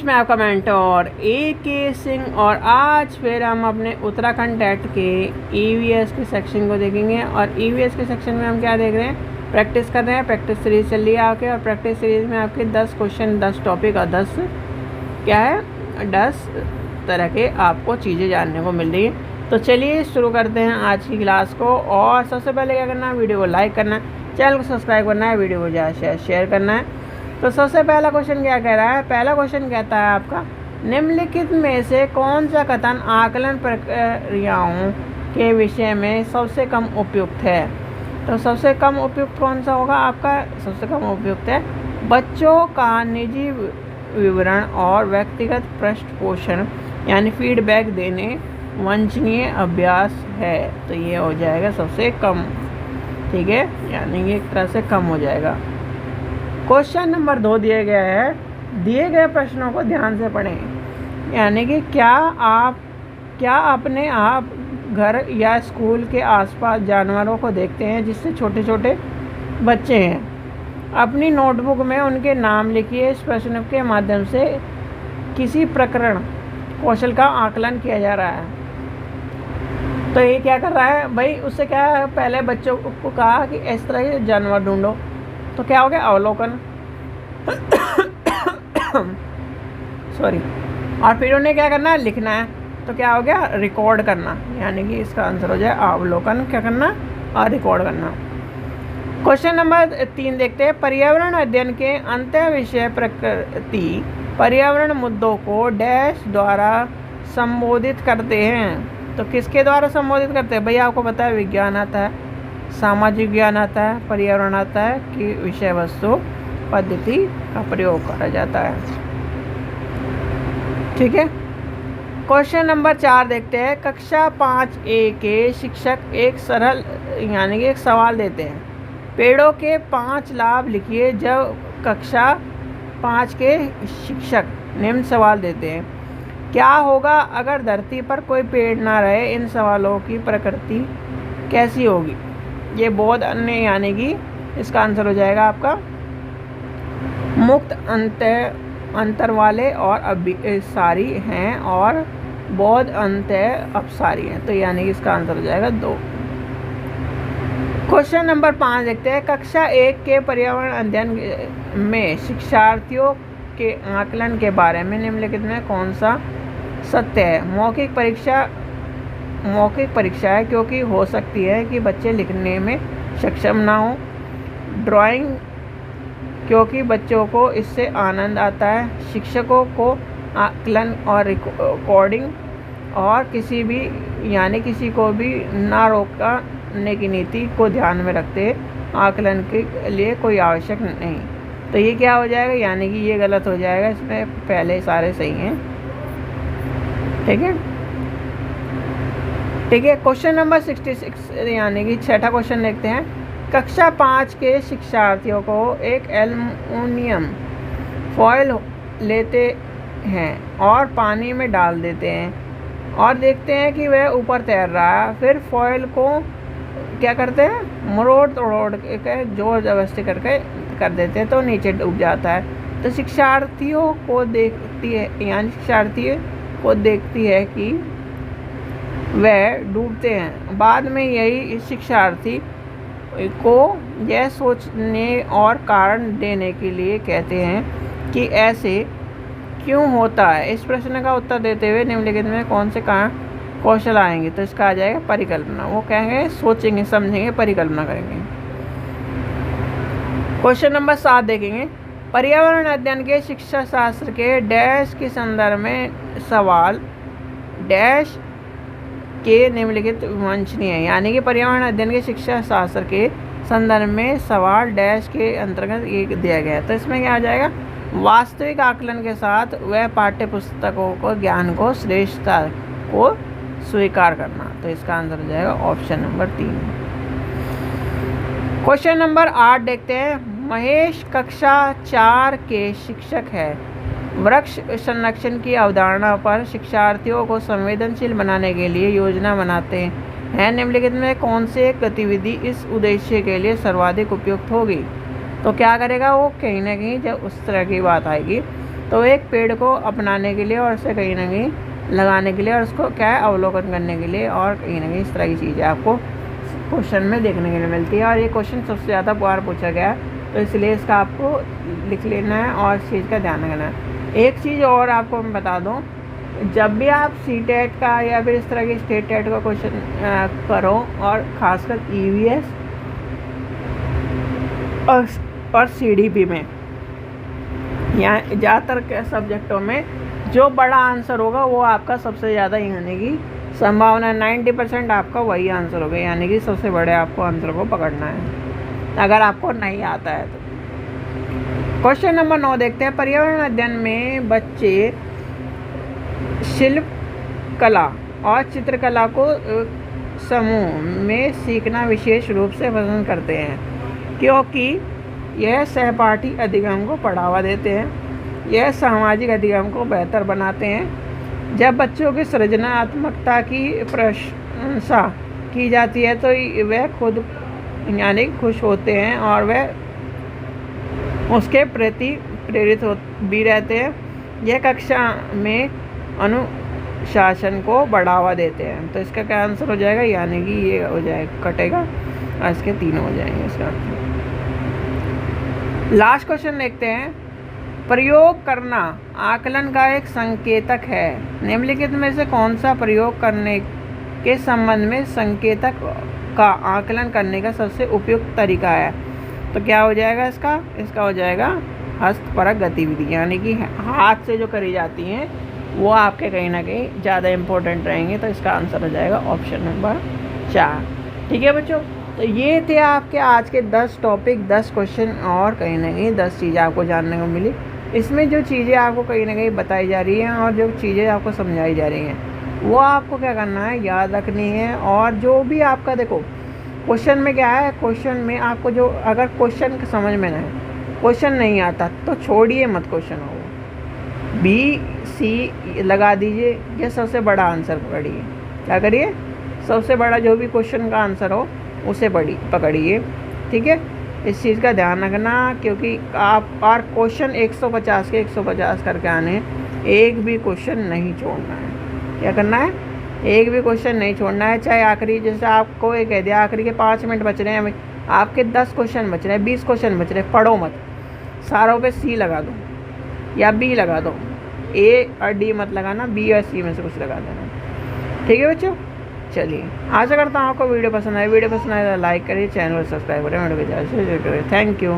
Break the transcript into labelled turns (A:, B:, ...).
A: मैं आपका mentor AK Singh और आज फिर हम अपने उत्तराखंड टेट के EVS के सेक्शन को देखेंगे। और EVS के सेक्शन में हम क्या देख रहे हैं, प्रैक्टिस कर रहे हैं। प्रैक्टिस सीरीज़ चल रही है आपके, और प्रैक्टिस सीरीज़ में आपके 10 क्वेश्चन, 10 टॉपिक और 10 क्या है 10 तरह के आपको चीज़ें जानने को मिल रही है। तो चलिए शुरू करते हैं आज की क्लास को। और सबसे पहले क्या करना है, वीडियो को लाइक करना है, चैनल को सब्सक्राइब करना है, वीडियो को ज़्यादा शेयर करना है। तो सबसे पहला क्वेश्चन क्या कह रहा है, पहला क्वेश्चन कहता है आपका, निम्नलिखित में से कौन सा कथन आकलन प्रक्रियाओं के विषय में सबसे कम उपयुक्त है। तो सबसे कम उपयुक्त कौन सा होगा आपका, सबसे कम उपयुक्त है बच्चों का निजी विवरण और व्यक्तिगत पृष्ठपोषण यानी फीडबैक देने वांछनीय अभ्यास है। तो ये हो जाएगा सबसे कम, ठीक है, यानी ये एक तरह से कम हो जाएगा। क्वेश्चन नंबर 2 दिया गया है, दिए गए प्रश्नों को ध्यान से पढ़ें। यानी कि क्या अपने आप घर या स्कूल के आसपास जानवरों को देखते हैं जिससे छोटे छोटे बच्चे हैं। अपनी नोटबुक में उनके नाम लिखिए। इस प्रश्न के माध्यम से किसी प्रकरण कौशल का आकलन किया जा रहा है। तो ये क्या कर रहा है भाई, उससे क्या है, पहले बच्चों को कहा कि इस तरह के जानवर ढूंढो। तो क्या हो गया, अवलोकन सॉरी। और फिर उन्हें क्या करना है, लिखना है। तो क्या हो गया, रिकॉर्ड करना। यानी कि इसका आंसर हो जाए अवलोकन क्या करना और रिकॉर्ड करना। क्वेश्चन नंबर 3 देखते हैं, पर्यावरण अध्ययन के अंतः विषय प्रकृति पर्यावरण मुद्दों को डैश द्वारा संबोधित करते हैं। तो किसके द्वारा संबोधित करते हैं भैया, आपको पता है विज्ञान आता है, सामाजिक ज्ञान आता है, पर्यावरण आता है कि विषय वस्तु पद्धति का प्रयोग करा जाता है। ठीक है। क्वेश्चन नंबर 4 देखते हैं, कक्षा 5A के शिक्षक एक सरल यानी कि एक सवाल देते हैं, पेड़ों के 5 लाभ लिखिए। जब कक्षा 5 के शिक्षक निम्न सवाल देते हैं, क्या होगा अगर धरती पर कोई पेड़ ना रहे। इन सवालों की प्रकृति कैसी होगी। ये बहुत अन्य यानी कि इसका आंसर हो जाएगा आपका मुक्त अंतर वाले और अभिसारी हैं और बौद्ध अंतर अपसारी हैं। तो यानी कि इसका आंसर हो जाएगा 2। क्वेश्चन नंबर 5 देखते हैं, कक्षा 1 के पर्यावरण अध्ययन में शिक्षार्थियों के आकलन के बारे में निम्नलिखित में कौन सा सत्य है। मौखिक परीक्षा है क्योंकि हो सकती है कि बच्चे लिखने में सक्षम ना हो। ड्राइंग क्योंकि बच्चों को इससे आनंद आता है। शिक्षकों को आकलन और रिकॉर्डिंग और किसी को भी ना रोकने की नीति को ध्यान में रखते आकलन के लिए कोई आवश्यक नहीं। तो ये क्या हो जाएगा, यानी कि ये गलत हो जाएगा, इसमें पहले सारे सही हैं। ठीक है, ठीक है। क्वेश्चन नंबर 66 यानी कि 6ठा क्वेश्चन देखते हैं, कक्षा 5 के शिक्षार्थियों को एक एल्युमिनियम फॉयल लेते हैं और पानी में डाल देते हैं और देखते हैं कि वह ऊपर तैर रहा है। फिर फॉयल को क्या करते हैं, मरोड़ तोड़ के जोर जबरदस्ती करके कर देते हैं तो नीचे डूब जाता है। तो शिक्षार्थियों को देखती है कि वह डूबते हैं। बाद में यही शिक्षार्थी को यह सोचने और कारण देने के लिए कहते हैं कि ऐसे क्यों होता है। इस प्रश्न का उत्तर देते हुए निम्नलिखित में कौन से कौशल आएंगे। तो इसका आ जाएगा परिकल्पना। वो कहेंगे सोचेंगे, समझेंगे, परिकल्पना करेंगे। क्वेश्चन नंबर 7 देखेंगे, पर्यावरण अध्ययन के शिक्षा शास्त्र के डैश के संदर्भ में सवाल डैश के निम्नलिखित वांछनीय है। यानी कि पर्यावरण अध्ययन के शिक्षा शास्त्र के संदर्भ में सवाल डैश के अंतर्गत एक दिया गया है। तो इसमें क्या आ जाएगा, वास्तविक आकलन के साथ वह पाठ्य पुस्तकों को ज्ञान को श्रेष्ठता को स्वीकार करना। तो इसका आंसर हो जाएगा ऑप्शन नंबर 3। क्वेश्चन नंबर 8 देखते हैं, महेश कक्षा 4 के शिक्षक है। वृक्ष संरक्षण की अवधारणा पर शिक्षार्थियों को संवेदनशील बनाने के लिए योजना बनाते हैं। निम्नलिखित में कौन से गतिविधि इस उद्देश्य के लिए सर्वाधिक उपयुक्त होगी। तो क्या करेगा वो, कहीं ना कहीं जब उस तरह की बात आएगी तो एक पेड़ को अपनाने के लिए और उसे कहीं ना कहीं लगाने के लिए और उसको क्या है अवलोकन करने के लिए और कहीं ना कहीं इस तरह की चीज़ें आपको क्वेश्चन में देखने के लिए मिलती है। और ये क्वेश्चन सबसे ज़्यादा बार पूछा गया है, तो इसलिए इसका आपको लिख लेना है और इस चीज़ का ध्यान रखना है। एक चीज़ और आपको मैं बता दूँ, जब भी आप सीटेट का या फिर इस तरह की स्टेट टेट का क्वेश्चन करो और ख़ासकर EVS और CDP में या ज़्यादातर के सब्जेक्टों में जो बड़ा आंसर होगा वो आपका सबसे ज़्यादा यानी कि संभावना 90% आपका वही आंसर होगा, यानी कि सबसे बड़े आपको आंसर को पकड़ना है अगर आपको नहीं आता है तो। क्वेश्चन नंबर 9 देखते हैं। पर्यावरण अध्ययन में बच्चे शिल्प कला और चित्रकला को समूह में सीखना विशेष रूप से पसंद करते हैं क्योंकि यह सहपाठी अधिगम को बढ़ावा देते हैं, यह सामाजिक अधिगम को बेहतर बनाते हैं। जब बच्चों की सृजनात्मकता की प्रशंसा की जाती है तो वह खुद यानी खुश होते हैं और वह उसके प्रति प्रेरित भी रहते हैं। यह कक्षा में अनुशासन को बढ़ावा देते हैं। तो इसका क्या आंसर हो जाएगा, यानी कि ये हो जाएगा, कटेगा और इसके तीनों हो जाएंगे इसका। लास्ट क्वेश्चन देखते हैं। प्रयोग करना आकलन का एक संकेतक है, निम्नलिखित में से कौन सा प्रयोग करने के संबंध में संकेतक का आकलन करने का सबसे उपयुक्त तरीका है? तो क्या हो जाएगा इसका हो जाएगा हस्तपरक गतिविधि, यानी कि हाथ से जो करी जाती हैं वो आपके कहीं ना कहीं ज़्यादा इम्पोर्टेंट रहेंगे। तो इसका आंसर हो जाएगा ऑप्शन नंबर 4। ठीक है बच्चों, तो ये थे आपके आज के 10 टॉपिक, 10 क्वेश्चन और कहीं ना कहीं 10 चीज़ें आपको जानने को मिली। इसमें जो चीज़ें आपको कहीं ना कहीं बताई जा रही हैं और जो चीज़ें आपको समझाई जा रही हैं वो आपको क्या करना है, याद रखनी है। और जो भी आपका देखो क्वेश्चन में क्या है, क्वेश्चन में आपको जो अगर क्वेश्चन समझ में ना है, क्वेश्चन नहीं आता तो छोड़िए मत क्वेश्चन हो, BC लगा दीजिए, ये सबसे बड़ा आंसर पकड़िए। क्या करिए, सबसे बड़ा जो भी क्वेश्चन का आंसर हो उसे पकड़िए। ठीक है, इस चीज़ का ध्यान रखना, क्योंकि आप और क्वेश्चन 150 के 150 करके आने, एक भी क्वेश्चन नहीं छोड़ना है। क्या करना है, एक भी क्वेश्चन नहीं छोड़ना है। चाहे आखिरी, जैसे आपको ये कह दिया आखिरी के 5 मिनट बच रहे हैं, आपके 10 क्वेश्चन बच रहे हैं, 20 क्वेश्चन बच रहे हैं, पढ़ो मत, सारों पे C लगा दो या B लगा दो, A और D मत लगाना, B और C में से कुछ लगा देना। ठीक है बच्चों, चलिए आशा करता हूँ आपको वीडियो पसंद आए। वीडियो पसंद आए तो लाइक करिए, चैनल को सब्सक्राइब करें, वीडियो को ज़्यादा से शेयर करें। Thank you.